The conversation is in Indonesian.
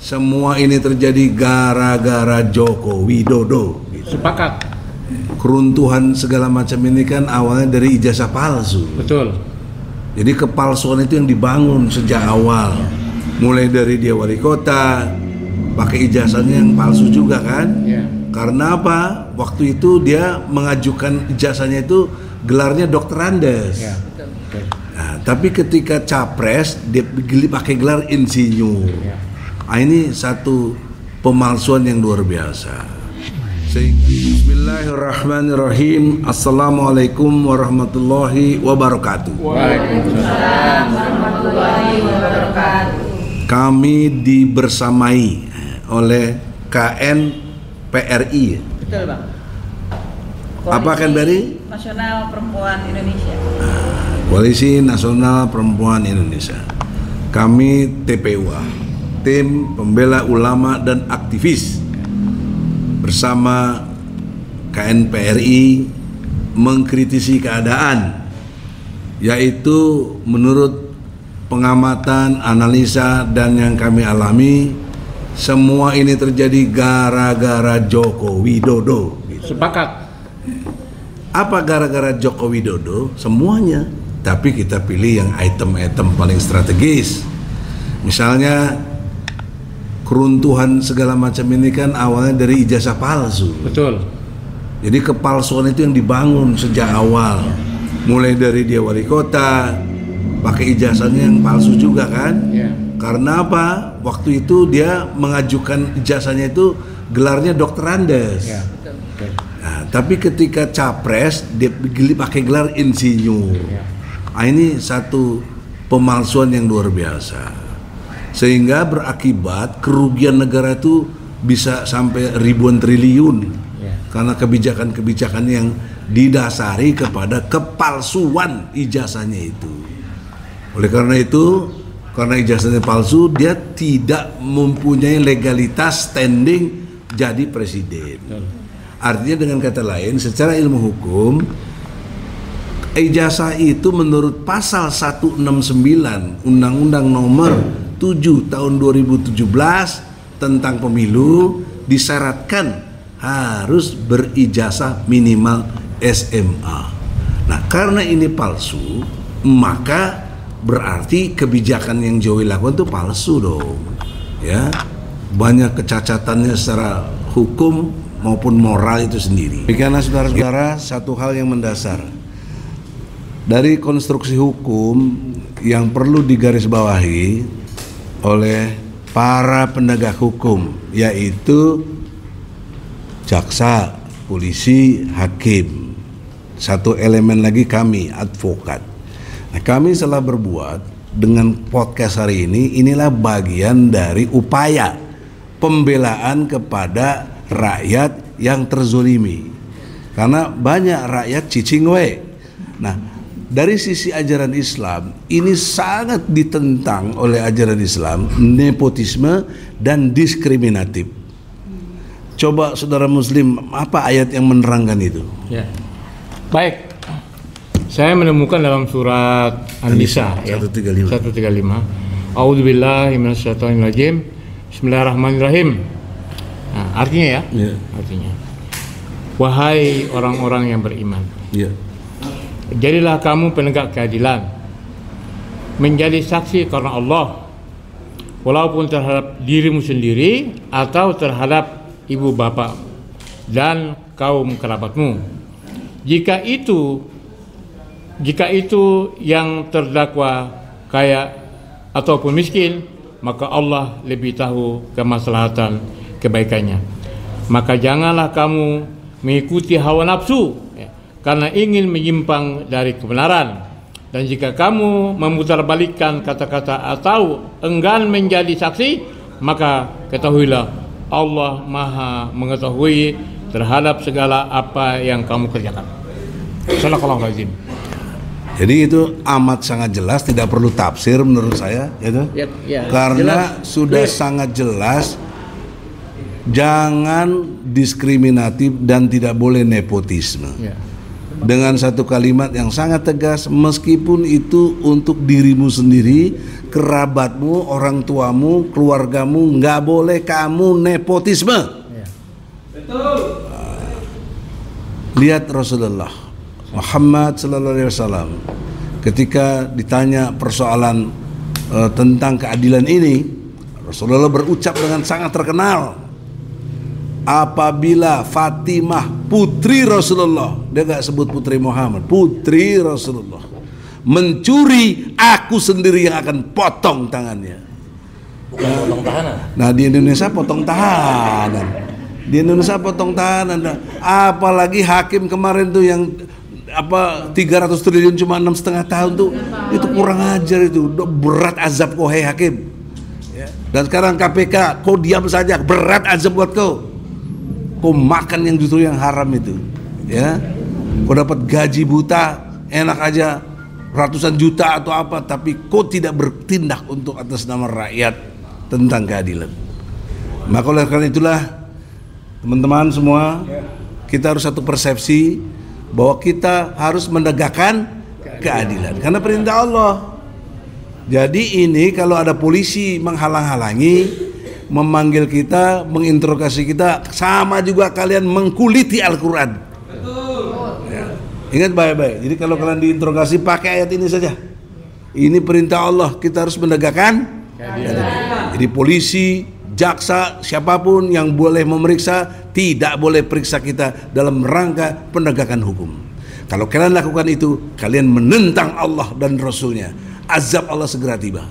semua ini terjadi gara-gara Joko Widodo. Sepakat. Keruntuhan segala macam ini kan awalnya dari ijazah palsu. Betul. Jadi kepalsuan itu yang dibangun sejak awal. Mulai dari dia wali kota, pakai ijazahnya yang palsu juga kan? Ya. Karena apa? Waktu itu dia mengajukan ijazahnya itu gelarnya Dr. Andes. Ya. Nah, tapi ketika capres dia pakai gelar insinyur. Ya. Nah, ini satu pemalsuan yang luar biasa. Bismillahirrahmanirrahim. Assalamualaikum warahmatullahi wabarakatuh. Waalaikumsalam warahmatullahi wabarakatuh. Kami dibersamai oleh KNPRI. Betul, Bang. Apa KNPRI? Nasional Perempuan Indonesia. Koalisi Nasional Perempuan Indonesia. Kami TPUA, Tim Pembela Ulama dan Aktivis, bersama KNPRI mengkritisi keadaan, yaitu menurut pengamatan, analisa, dan yang kami alami, semua ini terjadi gara-gara Joko Widodo. Sepakat. Apa gara-gara Joko Widodo? Semuanya. Tapi kita pilih yang item-item paling strategis. Misalnya keruntuhan segala macam ini kan awalnya dari ijazah palsu. Betul. Jadi kepalsuan itu yang dibangun sejak awal. Mulai dari dia wali kota, pakai ijazahnya yang palsu juga kan? Ya. Karena apa? Waktu itu dia mengajukan ijazahnya itu gelarnya Dr. Andes. Ya. Nah, tapi ketika capres dia pakai gelar insinyur. Ya. Nah, ini satu pemalsuan yang luar biasa. Sehingga berakibat kerugian negara itu bisa sampai ribuan triliun. Ya. Karena kebijakan-kebijakan yang didasari kepada kepalsuan ijazahnya itu. Oleh karena itu, karena ijazahnya palsu, dia tidak mempunyai legalitas standing jadi presiden. Artinya dengan kata lain, secara ilmu hukum, ijazah itu menurut pasal 169 Undang-Undang Nomor 7 tahun 2017 tentang pemilu disyaratkan harus berijazah minimal SMA. Nah, karena ini palsu, maka berarti kebijakan yang Jokowi lakukan itu palsu dong. Ya. Banyak kecacatannya secara hukum maupun moral itu sendiri. Karena saudara-saudara, satu hal yang mendasar dari konstruksi hukum yang perlu digarisbawahi oleh para penegak hukum, yaitu jaksa, polisi, hakim. Satu elemen lagi kami, advokat. Nah, kami telah berbuat dengan podcast hari ini, inilah bagian dari upaya pembelaan kepada rakyat yang terzolimi. Karena banyak rakyat cicing we. Nah, dari sisi ajaran Islam, ini sangat ditentang oleh ajaran Islam, nepotisme dan diskriminatif. Coba saudara muslim, apa ayat yang menerangkan itu? Ya. Baik. Saya menemukan dalam surat An-Nisa 135. 135. A'udzubillahi minasyaitonirrajim. Bismillahirrahmanirrahim. Nah, artinya ya. Artinya. Wahai orang-orang yang beriman. Ya. Jadilah kamu penegak keadilan, menjadi saksi karena Allah, walaupun terhadap dirimu sendiri atau terhadap ibu bapak dan kaum kerabatmu. Jika itu yang terdakwa kaya ataupun miskin, maka Allah lebih tahu kemaslahatan kebaikannya. Maka janganlah kamu mengikuti hawa nafsu karena ingin menyimpang dari kebenaran. Dan jika kamu memutarbalikkan kata-kata atau enggan menjadi saksi, maka ketahuilah Allah Maha mengetahui terhadap segala apa yang kamu kerjakan. Sadaqallahul azim. Jadi itu amat sangat jelas, tidak perlu tafsir menurut saya, gitu. Ya, karena jelas. Sudah sangat jelas, jangan diskriminatif dan tidak boleh nepotisme. Ya. dengan satu kalimat yang sangat tegas, meskipun itu untuk dirimu sendiri, kerabatmu, orang tuamu, keluargamu, nggak boleh kamu nepotisme. Lihat Rasulullah Muhammad sallallahu alaihi wasallam ketika ditanya persoalan tentang keadilan ini, Rasulullah berucap dengan sangat terkenal, apabila Fatimah putri Rasulullah, dia gak sebut putri Muhammad, putri Rasulullah, mencuri, aku sendiri yang akan potong tangannya. Bukan potong tahanan. Nah di Indonesia potong tahanan, di Indonesia potong tahanan. Apalagi hakim kemarin tuh yang 300 triliun cuma 6,5 tahun tuh, itu kurang ajar, itu berat azab kau hei hakim. Dan sekarang KPK, kau diam saja, berat azab buat kau. Kau makan yang justru yang haram itu, ya. Kau dapat gaji buta, enak aja, ratusan juta atau apa, tapi kau tidak bertindak untuk atas nama rakyat tentang keadilan. Maka oleh karena itulah teman-teman semua, kita harus satu persepsi bahwa kita harus menegakkan keadilan karena perintah Allah. Jadi ini kalau ada polisi menghalang-halangi, memanggil kita, menginterogasi kita, sama juga kalian mengkuliti Al-Quran. Ya. Ingat baik-baik. Jadi kalau kalian diinterogasi, pakai ayat ini saja. Ini perintah Allah, kita harus menegakkan keadilan. Jadi polisi, jaksa, siapapun yang boleh memeriksa, tidak boleh periksa kita dalam rangka penegakan hukum. Kalau kalian lakukan itu, kalian menentang Allah dan Rasulnya. Azab Allah segera tiba.